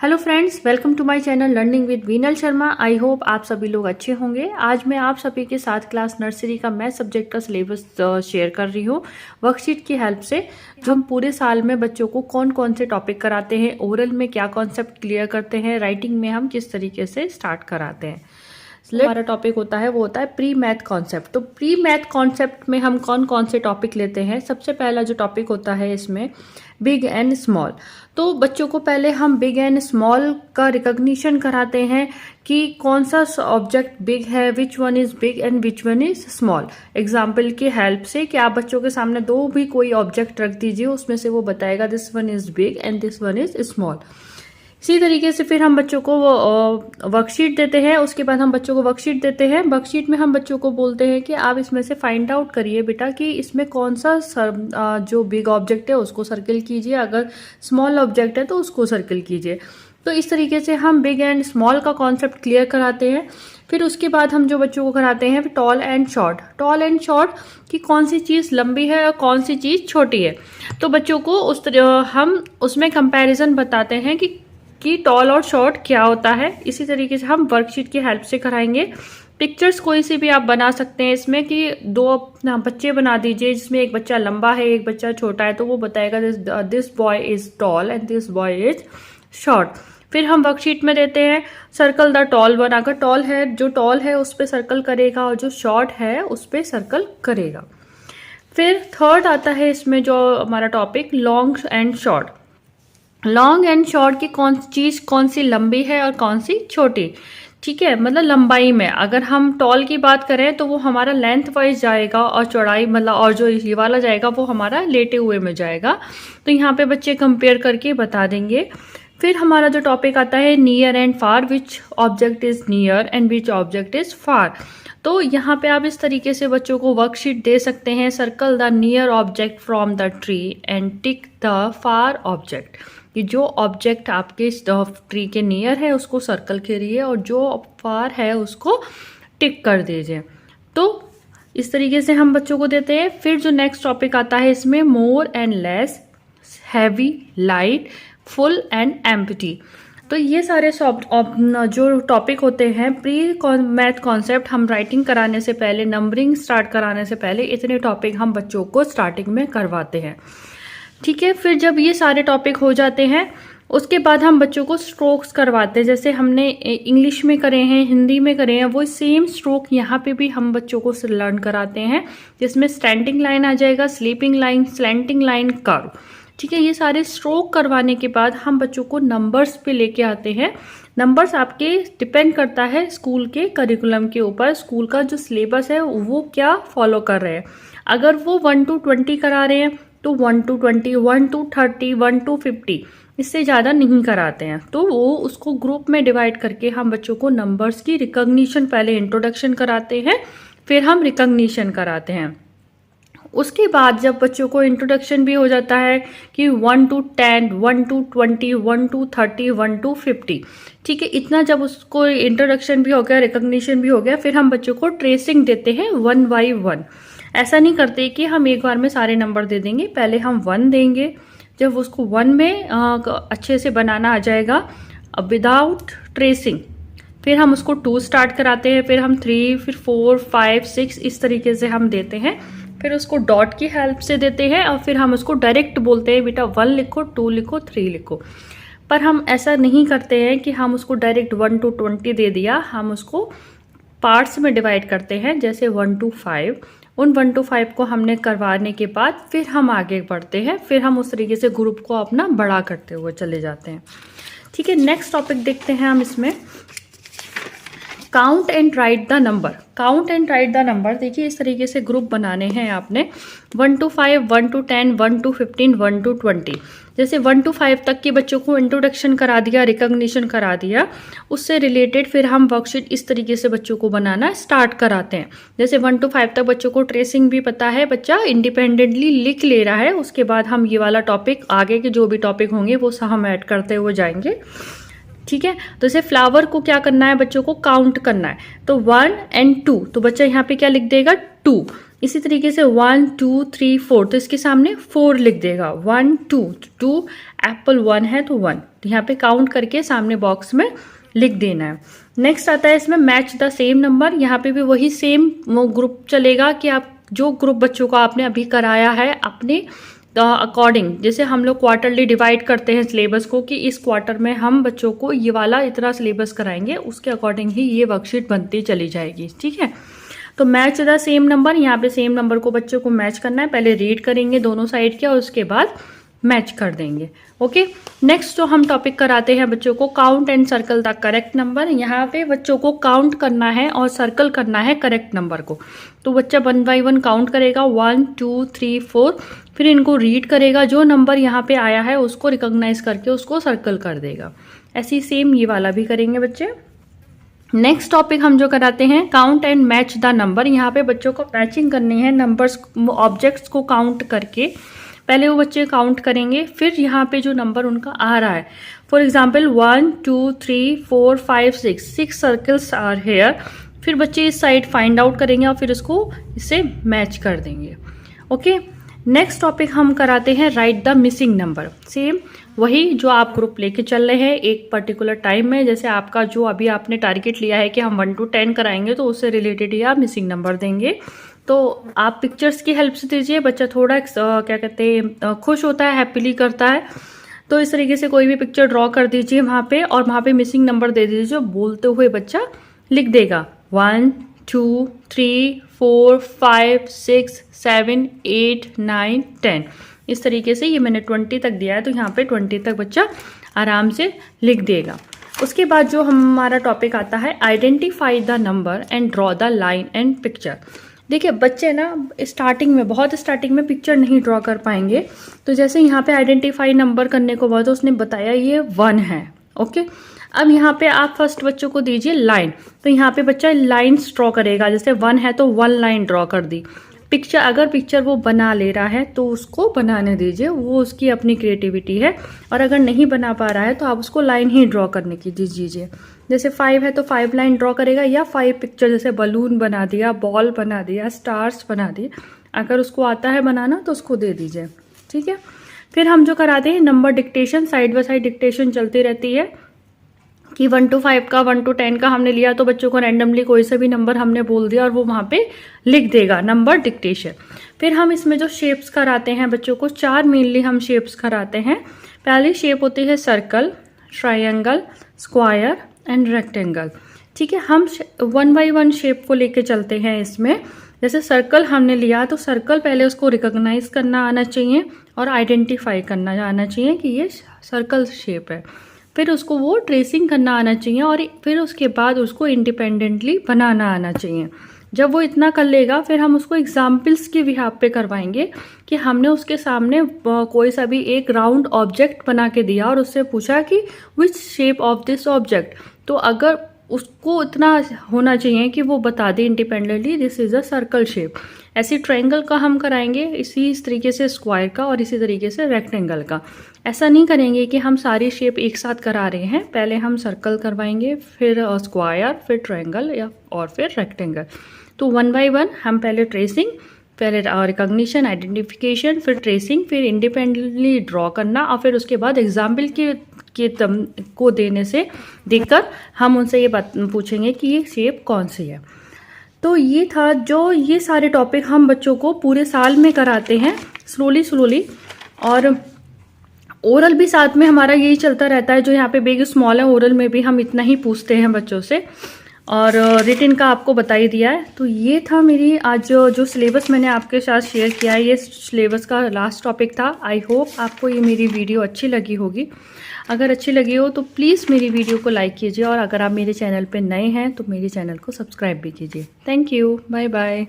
Hello friends, welcome to my channel learning with Veenal Sharma. I hope आप सभी लोग अच्छे होंगे। आज मैं आप सभी के साथ क्लास नर्सरी का मैथ सब्जेक्ट का सिलेबस शेयर कर रही हूँ वर्कशीट की हेल्प से। जो हम पूरे साल में बच्चों को कौन कौन से टॉपिक कराते हैं, ओरल में क्या कॉन्सेप्ट क्लियर करते हैं, राइटिंग में हम किस तरीके से स्टार्ट कराते हैं। हमारा टॉपिक होता है वो होता है प्री मैथ कॉन्सेप्ट। तो प्री मैथ कॉन्सेप्ट में हम कौन कौन से टॉपिक लेते हैं। सबसे पहला जो टॉपिक होता है इसमें बिग एंड स्मॉल। तो बच्चों को पहले हम बिग एंड स्मॉल का रिकॉग्निशन कराते हैं कि कौन सा ऑब्जेक्ट बिग है, which one is big and which one is small. Example की हेल्प से कि आप बच्चों के सामने दो भी कोई ऑब्जेक्ट रख दीजिए, उसमें से वो बताएगा this one is big and this one is small. इसी तरीके से फिर हम बच्चों को वर्कशीट देते हैं। उसके बाद हम बच्चों को वर्कशीट देते हैं। वर्कशीट में हम बच्चों को बोलते हैं कि आप इसमें से फाइंड आउट करिए बेटा कि इसमें कौन सा जो बिग ऑब्जेक्ट है उसको सर्किल कीजिए, अगर स्मॉल ऑब्जेक्ट है तो उसको सर्किल कीजिए। तो इस तरीके से हम बिग एंड स्मॉल का कॉन्सेप्ट क्लियर कराते हैं। फिर उसके बाद हम जो बच्चों को कराते हैं tall and short. Tall and short कि कौन सी चीज़ लंबी है और कौन सी चीज़ छोटी है। तो बच्चों को हम उसमें कंपैरिजन बताते हैं कि टॉल और शॉर्ट क्या होता है। इसी तरीके से हम वर्कशीट की हेल्प से कराएंगे। पिक्चर्स कोई सी भी आप बना सकते हैं इसमें कि दो बच्चे बना दीजिए जिसमें एक बच्चा लंबा है एक बच्चा छोटा है, तो वो बताएगा this boy is tall and this boy is short. फिर हम वर्कशीट में देते हैं सर्कल द टॉल वन। अगर टॉल है, जो टॉल है उस पर सर्कल करेगा और जो शॉर्ट है उस पर सर्कल करेगा। फिर थर्ड आता है इसमें जो हमारा topic long and short. Long and short की कौन सी लंबी है और कौन सी छोटी। ठीक है, मतलब लंबाई में अगर हम टॉल की बात करें तो वो हमारा लेंथ वाइज जाएगा और चौड़ाई मतलब और जो ये वाला जाएगा वो हमारा लेटे हुए में जाएगा। तो यहाँ पे बच्चे कंपेयर करके बता देंगे। फिर हमारा जो टॉपिक आता है near and far, which object is near and which object is far. तो यहाँ पे आप इस तरीके से बच्चों को वर्कशीट दे सकते हैं। Circle the near object from the tree and tick the far object. कि जो ऑब्जेक्ट आपके ट्री के नियर है उसको सर्कल करिए और जो फार है उसको टिक कर दीजिए। तो इस तरीके से हम बच्चों को देते हैं। फिर जो नेक्स्ट टॉपिक आता है इसमें more and less, heavy, light, full and empty. तो ये सारे जो टॉपिक होते हैं प्री मैथ कॉन्सेप्ट, हम राइटिंग कराने से पहले, नंबरिंग स्टार्ट कराने से पहले इतने टॉपिक हम बच्चों को स्टार्टिंग में करवाते हैं। ठीक है, फिर जब ये सारे टॉपिक हो जाते हैं उसके बाद हम बच्चों को स्ट्रोक्स करवाते हैं। जैसे हमने इंग्लिश में करे हैं, हिंदी में करे हैं, वो सेम स्ट्रोक यहाँ पे भी हम बच्चों को लर्न कराते हैं, जिसमें स्टैंडिंग लाइन आ जाएगा, sleeping line, slanting line, curve. ठीक है, ये सारे स्ट्रोक करवाने के बाद हम बच्चों को नंबर्स पे लेके आते हैं। नंबर्स आपके डिपेंड करता है स्कूल के करिकुलम के ऊपर, स्कूल का जो सिलेबस है वो क्या फॉलो कर रहे हैं। अगर वो 1 to 20 करा रहे हैं तो 1 to 20, 1 to 30, 1 to 50, इससे ज़्यादा नहीं कराते हैं। तो वो उसको ग्रुप में डिवाइड करके हम बच्चों को नंबर्स की रिकॉग्निशन, पहले इंट्रोडक्शन कराते हैं फिर हम रिकॉग्निशन कराते हैं। उसके बाद जब बच्चों को इंट्रोडक्शन भी हो जाता है कि 1 to 10, 1 to 20, 1 to 30, 1 to 50, ठीक है, इतना जब उसको इंट्रोडक्शन भी हो गया, रिकॉग्निशन भी हो गया, फिर हम बच्चों को ट्रेसिंग देते हैं 1 by 1। ऐसा नहीं करते कि हम एक बार में सारे नंबर दे देंगे, पहले हम 1 देंगे। जब उसको 1 में अच्छे से बनाना आ जाएगा विदाउट ट्रेसिंग, फिर हम उसको 2 स्टार्ट कराते हैं, फिर हम 3, फिर 4, 5, 6 इस तरीके से हम देते हैं। फिर उसको डॉट की हेल्प से देते हैं और फिर हम उसको डायरेक्ट बोलते हैं बेटा 1 लिखो, 2 लिखो, 3 लिखो। पर हम ऐसा नहीं करते हैं कि हम उसको डायरेक्ट 1 to 20 दे दिया, हम उसको पार्ट्स में डिवाइड करते हैं, जैसे 1 to 5। उन 1 to 5 को हमने करवाने के बाद फिर हम आगे बढ़ते हैं, फिर हम उस तरीके से ग्रुप को अपना बड़ा करते हुए चले जाते हैं। ठीक है, नेक्स्ट टॉपिक देखते हैं हम इसमें count and right the number. Count and right the number, देखिए इस तरीके से ग्रुप बनाने हैं आपने 1 to 5, 1 to 10, 1 to 15, 1 to 20। जैसे 1 to 5 तक के बच्चों को इंट्रोडक्शन करा दिया, रिकॉग्निशन करा दिया, उससे रिलेटेड फिर हम वर्कशीट इस तरीके से बच्चों को बनाना स्टार्ट कराते हैं। जैसे 1 to 5 तक बच्चों को ट्रेसिंग भी पता है, बच्चा इंडिपेंडेंटली लिख ले रहा है। उसके बाद हम ये वाला टॉपिक, आगे के जो भी टॉपिक होंगे वो हम ऐड करते हुए जाएंगे। ठीक है, तो जैसे फ्लावर को क्या करना है, बच्चों को काउंट करना है, तो 1 and 2, तो बच्चा यहाँ पे क्या लिख देगा 2। इसी तरीके से 1, 2, 3, 4, तो इसके सामने 4 लिख देगा, 1, 2, 2 एप्पल 1 है तो 1, तो यहाँ पे काउंट करके सामने बॉक्स में लिख देना है। नेक्स्ट आता है इसमें मैच द सेम नंबर। यहाँ पे भी वही सेम ग्रुप चलेगा कि आप जो ग्रुप बच्चों को आपने अभी कराया है अपने अकॉर्डिंग, जैसे हम लोग क्वार्टरली डिवाइड करते हैं सिलेबस को कि इस क्वार्टर में हम बच्चों को ये वाला इतना सिलेबस कराएंगे, उसके अकॉर्डिंग ही ये वर्कशीट बनती चली जाएगी। ठीक है, तो मैच द सेम नंबर, यहाँ पे सेम नंबर को बच्चों को मैच करना है। पहले रीड करेंगे दोनों साइड के और उसके बाद मैच कर देंगे। ओके, नेक्स्ट जो हम टॉपिक कराते हैं बच्चों को, count and circle the correct number. यहाँ पे बच्चों को काउंट करना है और सर्कल करना है करेक्ट नंबर को। तो बच्चा 1 बाय 1 काउंट करेगा, 1 2 3 4, फिर इनको रीड करेगा, जो नंबर यहाँ पे आया है उसको रिकॉग्नाइज करके उसको सर्कल कर देगा। ऐसे ही सेम ये वाला भी करेंगे बच्चे। नेक्स्ट टॉपिक हम जो कराते हैं, count and match the number. यहाँ पे बच्चों को मैचिंग करनी है नंबर्स, ऑब्जेक्ट्स को काउंट करके। पहले वो बच्चे काउंट करेंगे, फिर यहाँ पे जो नंबर उनका आ रहा है, for example 1 2 3 4 5 6 circles are here, फिर बच्चे इस साइड फाइंड आउट करेंगे और फिर इसको इससे मैच कर देंगे। ओके, नेक्स्ट टॉपिक हम कराते हैं right the missing number. Same वही जो आप ग्रुप लेके चल रहे हैं एक पर्टिकुलर टाइम में, जैसे आपका जो अभी आपने टारगेट लिया है कि हम 1 to 10 कराएंगे, तो उससे रिलेटेड ही आप मिसिंग नंबर देंगे। तो आप पिक्चर्स की हेल्प से दीजिए, बच्चा थोड़ा क्या कहते हैं खुश होता है, हैप्पीली करता है। तो इस तरीके से कोई भी पिक्चर ड्रॉ कर दीजिए वहाँ पे और वहाँ पे मिसिंग नंबर दे दीजिए, बोलते हुए बच्चा लिख देगा 1 2 3 4 5 6 7 8 9 10। इस तरीके से, ये मैंने 20 तक दिया है तो यहाँ पे 20 तक बच्चा आराम से लिख देगा। उसके बाद जो हमारा टॉपिक आता है, identify the number and draw the line and picture. देखिए बच्चे ना स्टार्टिंग में, बहुत स्टार्टिंग में पिक्चर नहीं ड्रॉ कर पाएंगे, तो जैसे यहाँ पे आइडेंटिफाई नंबर करने को बाद उसने बताया ये 1 है। ओके, अब यहाँ पे आप फर्स्ट बच्चों को दीजिए लाइन, तो यहाँ पे बच्चा लाइन्स ड्रॉ करेगा। जैसे 1 है तो 1 लाइन ड्रॉ कर दी। पिक्चर, अगर पिक्चर वो बना ले रहा है तो उसको बनाने दीजिए, वो उसकी अपनी क्रिएटिविटी है। और अगर नहीं बना पा रहा है तो आप उसको लाइन ही ड्रॉ करने की दीजिए। जैसे 5 है तो 5 लाइन ड्रॉ करेगा, या 5 पिक्चर, जैसे बलून बना दिया, बॉल बना दिया, स्टार्स बना दिए। अगर उसको आता है बनाना तो उसको दे दीजिए। ठीक है, फिर हम जो कराते हैं number dictation, side by side dictation चलती रहती है कि 1 to 5 का, 1 to 10 का हमने लिया तो बच्चों को रैंडमली कोई सा भी नंबर हमने बोल दिया और वो वहाँ पे लिख देगा, नंबर डिक्टेशन। फिर हम इसमें जो शेप्स कराते हैं बच्चों को, 4 मेनली हम शेप्स कराते हैं। पहली शेप होती है circle, triangle, square and rectangle. ठीक है, हम 1 by 1 शेप को लेके चलते हैं इसमें। जैसे सर्कल हमने लिया तो सर्कल पहले उसको रिकॉग्नाइज करना आना चाहिए और आइडेंटिफाई करना आना चाहिए कि ये सर्कल शेप है। फिर उसको वो ट्रेसिंग करना आना चाहिए और फिर उसके बाद उसको इंडिपेंडेंटली बनाना आना चाहिए। जब वो इतना कर लेगा फिर हम उसको एग्जाम्पल्स के बिहाफ पे करवाएंगे कि हमने उसके सामने कोई सा भी एक राउंड ऑब्जेक्ट बना के दिया और उससे पूछा कि which shape of this object, तो अगर उसको इतना होना चाहिए कि वो बता दे independently this is a circle shape. ऐसी ट्रायंगल का हम कराएंगे, इस तरीके से स्क्वायर का और इसी तरीके से रेक्टेंगल का। ऐसा नहीं करेंगे कि हम सारी शेप एक साथ करा रहे हैं, पहले हम सर्कल करवाएंगे, फिर स्क्वायर, फिर ट्रायंगल या और फिर रेक्टेंगल। तो 1 by 1 हम पहले ट्रेसिंग, पहले रिकॉग्निशन, आइडेंटिफिकेशन, फिर ट्रेसिंग, फिर इंडिपेंडेंटली ड्रॉ करना और फिर उसके बाद एग्जाम्पल को देने से देखकर हम उनसे ये बात पूछेंगे कि ये शेप कौन सी है। तो ये था जो ये सारे टॉपिक हम बच्चों को पूरे साल में कराते हैं स्लोली। और ओरल भी साथ में हमारा यही चलता रहता है, जो यहाँ पे बिग स्मॉल है, ओरल में भी हम इतना ही पूछते हैं बच्चों से। और रिटन का आपको बता ही दिया है। तो ये था मेरी आज जो सिलेबस मैंने आपके साथ शेयर किया है, ये सिलेबस का लास्ट टॉपिक था। आई होप आपको ये मेरी वीडियो अच्छी लगी होगी। अगर अच्छी लगी हो तो प्लीज़ मेरी वीडियो को लाइक कीजिए और अगर आप मेरे चैनल पे नए हैं तो मेरे चैनल को सब्सक्राइब भी कीजिए। Thank you, bye bye.